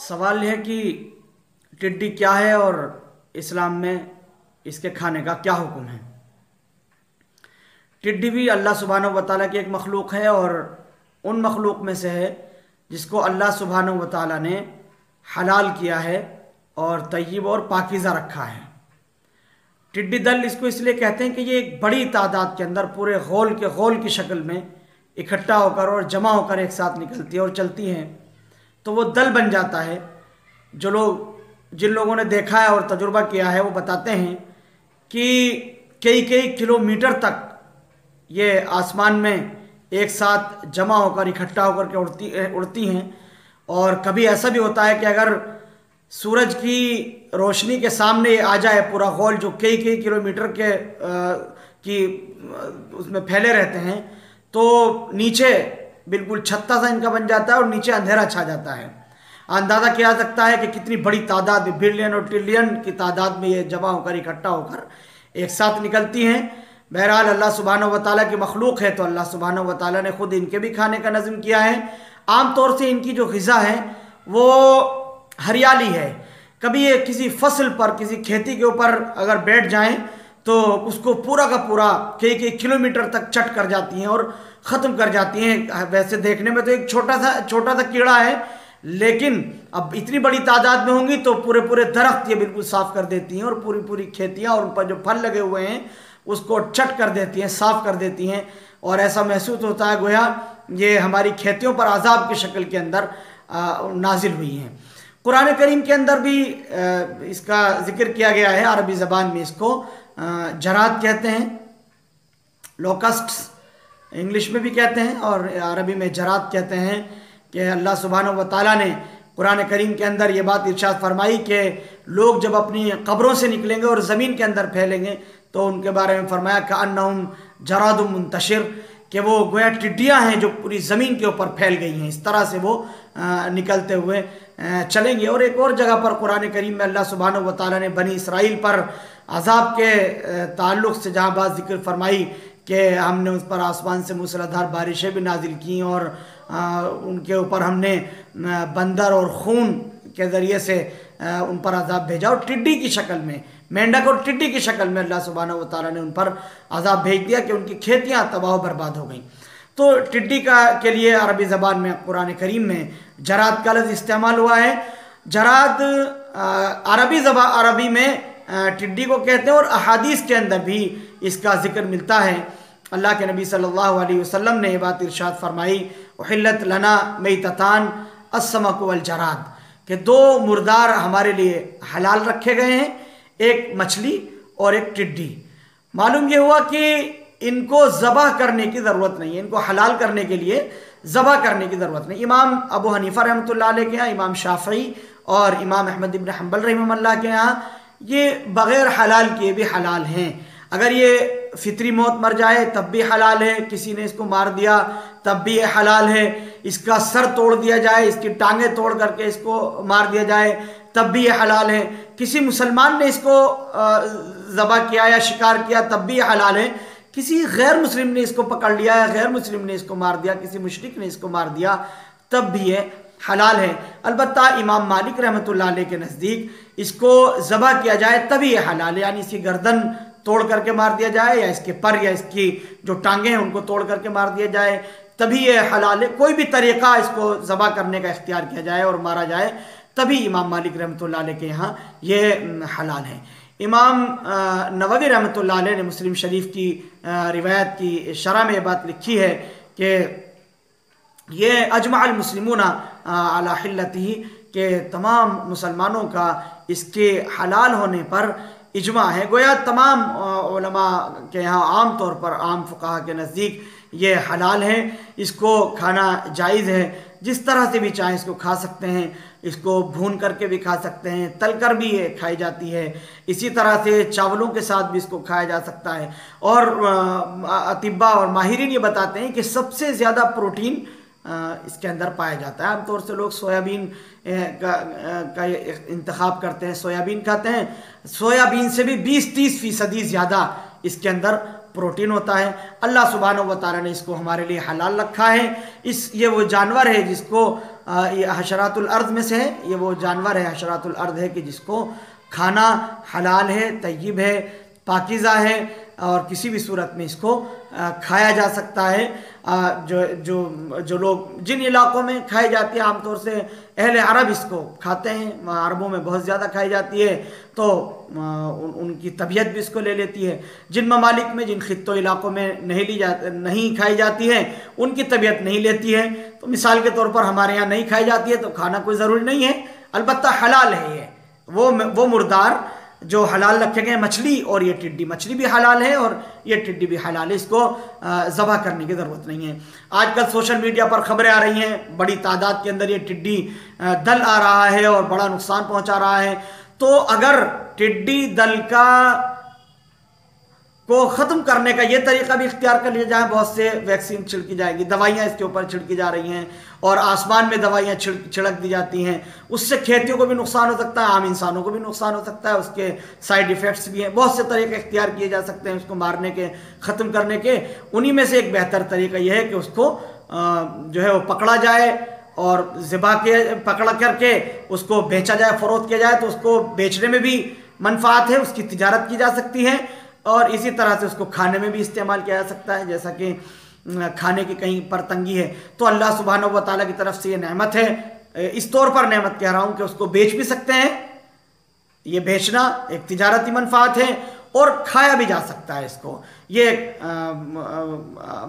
सवाल है कि टिड्डी क्या है और इस्लाम में इसके खाने का क्या हुक्म है। टिड्डी भी अल्लाह सुब्हानहू व तआला की एक मखलूक है और उन मखलूक में से है जिसको अल्लाह सुब्हानहू व तआला ने हलाल किया है और तय्यब और पाकीज़ा रखा है। टिड्डी दल इसको इसलिए कहते हैं कि ये एक बड़ी तादाद के अंदर पूरे गोल की शक्ल में इकट्ठा होकर और जमा होकर एक साथ निकलती है और चलती हैं, तो वो दल बन जाता है। जिन लोगों ने देखा है और तजुर्बा किया है वो बताते हैं कि कई किलोमीटर तक ये आसमान में एक साथ जमा होकर इकट्ठा होकर के उड़ती हैं। और कभी ऐसा भी होता है कि अगर सूरज की रोशनी के सामने आ जाए पूरा गोल जो कई किलोमीटर की उसमें फैले रहते हैं, तो नीचे बिल्कुल छत्ता सा इनका बन जाता है और नीचे अंधेरा छा जाता है। अंदाज़ा किया जा सकता है कि कितनी बड़ी तादाद में, बिलियन और ट्रिलियन की तादाद में ये जमा होकर इकट्ठा होकर एक साथ निकलती हैं। बहरहाल अल्लाह सुब्हानहू व तआला की मखलूक है तो अल्लाह सुब्हानहू व तआला ने खुद इनके भी खाने का नज़म किया है। आम तौर से इनकी जो ग़िज़ा है वो हरियाली है। कभी ये किसी फसल पर, किसी खेती के ऊपर अगर बैठ जाएं तो उसको पूरा का पूरा कई किलोमीटर तक चट कर जाती हैं और ख़त्म कर जाती हैं। वैसे देखने में तो एक छोटा सा कीड़ा है, लेकिन अब इतनी बड़ी तादाद में होंगी तो पूरे दरख्त ये बिल्कुल साफ़ कर देती हैं और पूरी खेतियाँ और उन पर जो फल लगे हुए हैं उसको चट कर देती हैं, साफ़ कर देती हैं। और ऐसा महसूस होता है गोया ये हमारी खेतियों पर अज़ाब की शक्ल के अंदर नाजिल हुई हैं। कुरान करीम के अंदर भी इसका जिक्र किया गया है। अरबी ज़बान में इसको जराद कहते हैं, लोकस्ट्स इंग्लिश में भी कहते हैं और अरबी में जराद कहते हैं। कि अल्लाह सुब्हानहू व तआला ने कुरान करीम के अंदर ये बात इरशाद फरमाई कि लोग जब अपनी कब्रों से निकलेंगे और ज़मीन के अंदर फैलेंगे तो उनके बारे में फरमाया कि अन्नहुम जरादुम मुंतशिर, कि वो गोया टिड्डियाँ हैं जो पूरी ज़मीन के ऊपर फैल गई हैं। इस तरह से वो निकलते हुए चलेंगे। और एक और जगह पर कुरान करीम में अल्लाह सुब्हानहू व तआला ने बनी इसराइल पर अज़ाब के ताल्लुक़ से जहाँ बात जिक्र फरमाई कि हमने उस पर आसमान से मूसलाधार बारिशें भी नाजिल की और उनके ऊपर हमने बंदर और खून के ज़रिए से उन पर अज़ाब भेजा और टिड्डी की शक्ल में, मेंढक और टिड्डी की शक्ल में अल्लाह सुब्हानहू व तआला ने उन पर अज़ाब भेज दिया कि उनकी खेतियाँ तबाह बर्बाद हो गईं। तो टिड्डी के लिए अरबी ज़बान में कुरान करीम में जराद का लफ्ज़ इस्तेमाल हुआ है। जराद अरबी में टिड्डी को कहते हैं और अहादीस के अंदर भी इसका जिक्र मिलता है। अल्लाह के नबी सल्लल्लाहु अलैहि वसल्लम ने ये बात इरशाद फरमाई, उहिल्लत लना मैततान अस्समक वल जराद, कि दो मुर्दार हमारे लिए हलाल रखे गए हैं, एक मछली और एक टिड्डी। मालूम ये हुआ कि इनको ज़बह करने की ज़रूरत नहीं है, इनको हलाल करने के लिए ज़बह करने की ज़रूरत नहीं। इमाम अबू हनीफ़ा रहमतुल्लाह अलैह के यहाँ, इमाम शाफ़ई और इमाम अहमद इब्न हम्बल रहमतुल्लाह के यहाँ ये बग़ैर हलाल किए भी हलाल हैं। अगर ये फितरी मौत मर जाए तब भी हलाल है, किसी ने इसको मार दिया तब भी ये हलाल है, इसका सर तोड़ दिया जाए, इसकी टांगें तोड़ करके इसको मार दिया जाए तब भी ये हलाल है, किसी मुसलमान ने इसको ज़बह किया या शिकार किया तब भी ये हलाल है, किसी गैर मुस्लिम ने इसको पकड़ लिया या गैर मुस्लिम ने इसको मार दिया, किसी मुशरिक ने इसको मार दिया तब भी ये हलाल है। अलबत्ता इमाम मालिक रहमतुल्लाह अलैह के नज़दीक इसको ज़बह किया जाए तभी ये हलाल है, यानी इसकी गर्दन तोड़ करके मार दिया जाए या इसके पर या इसकी जो टांगें हैं उनको तोड़ करके मार दिया जाए तभी ये हलाल है। कोई भी तरीक़ा इसको ज़बह करने का इख्तियार किया जाए और मारा जाए तभी इमाम मालिक रहमतुल्लाह अलैह के यहाँ ये हलाल है। इमाम नववी रहमतुल्लाह अलैह ने मुस्लिम शरीफ की रिवायत की शरह में ये बात लिखी है कि ये अजमअल मुस्लिमूना अला हिल्लतिही, के तमाम मुसलमानों का इसके हलाल होने पर इजमा है। गोया तमाम उलमा के यहाँ आम तौर पर, आम फुक़हा के नज़दीक ये हलाल है, इसको खाना जायज़ है। जिस तरह से भी चाहें इसको खा सकते हैं, इसको भून करके भी खा सकते हैं, तल कर भी ये खाई जाती है, इसी तरह से चावलों के साथ भी इसको खाया जा सकता है। और अतिब्बा और माहिरीन ये बताते हैं कि सबसे ज़्यादा प्रोटीन इसके अंदर पाया जाता है। आमतौर से लोग सोयाबीन का इंतखाब करते हैं, सोयाबीन खाते हैं, सोयाबीन से भी 20-30% ज़्यादा इसके अंदर प्रोटीन होता है। अल्लाह सुब्हानहू व तआला ने इसको हमारे लिए हलाल रखा है। ये वो जानवर है जिसको ये हशरातुल अर्द में से है, ये वो जानवर है हशरातुल अर्द है कि जिसको खाना हलाल है, तय्यब है, पाकीज़ा है और किसी भी सूरत में इसको खाया जा सकता है। जो जो जो लोग जिन इलाकों में खाई जाती है, आमतौर से अहले अरब इसको खाते हैं, वहाँ अरबों में बहुत ज़्यादा खाई जाती है, तो उनकी तबीयत भी इसको ले लेती है। जिन ममालिक में, जिन खित्तों इलाकों में नहीं खाई जाती है, उनकी तबीयत नहीं लेती है। तो मिसाल के तौर पर हमारे यहाँ नहीं खाई जाती है तो खाना कोई ज़रूरी नहीं है, अलबत्ता हलाल है। ये वो मुर्दार जो हलाल रखे गए, मछली और ये टिड्डी, मछली भी हलाल है और ये टिड्डी भी हलाल है, इसको ज़बह करने की ज़रूरत नहीं है। आजकल सोशल मीडिया पर खबरें आ रही हैं, बड़ी तादाद के अंदर ये टिड्डी दल आ रहा है और बड़ा नुकसान पहुंचा रहा है। तो अगर टिड्डी दल को ख़त्म करने का ये तरीका भी इख्तियार कर लिया जाए, बहुत से वैक्सीन छिड़की जाएगी, दवाइयाँ इसके ऊपर छिड़की जा रही हैं और आसमान में दवाइयाँ छिड़क दी जाती हैं, उससे खेतियों को भी नुकसान हो सकता है, आम इंसानों को भी नुकसान हो सकता है, उसके साइड इफ़ेक्ट्स भी हैं। बहुत से तरीके इख्तियार किए जा सकते हैं उसको मारने के, ख़त्म करने के। उन्हीं में से एक बेहतर तरीका यह है कि उसको जो है वो पकड़ा जाए और पकड़ा करके उसको बेचा जाए, फ़रोख्त किया जाए, तो उसको बेचने में भी मनफात है, उसकी तिजारत की जा सकती है और इसी तरह से उसको खाने में भी इस्तेमाल किया जा सकता है। जैसा कि खाने की कहीं पर तंगी है तो अल्लाह सुब्हानहू व तआला की तरफ से ये नेमत है, इस तौर पर नेमत कह रहा हूँ कि उसको बेच भी सकते हैं, ये बेचना एक तिजारती मनफात है, और खाया भी जा सकता है इसको। ये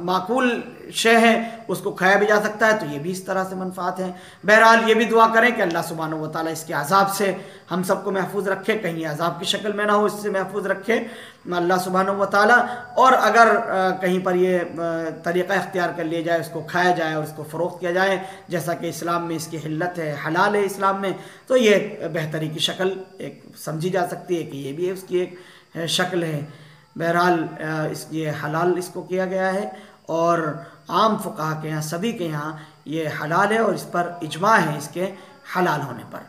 माकूल शय है, उसको खाया भी जा सकता है, तो ये भी इस तरह से मनफात है। बहरहाल ये भी दुआ करें कि अल्लाह सुब्हानहू व तआला इसके अजाब से हम सबको महफूज रखे, कहीं अजाब की शक्ल में ना हो, इससे महफूज रखे अल्लाह सुब्हानहू व तआला। और अगर कहीं पर ये तरीक़ा इख्तियार कर लिया जाए, उसको खाया जाए और उसको फ़रोख्त किया जाए, जैसा कि इस्लाम में इसकी हिल्लत है, हलाल है इस्लाम में, तो ये बेहतरी की शक्ल एक समझी जा सकती है कि ये भी उसकी एक शक्ल है। बहरहाल ये हलाल इसको किया गया है और आम फ़ुक़हा के यहाँ, सभी के यहाँ ये हलाल है और इस पर इजमा है इसके हलाल होने पर।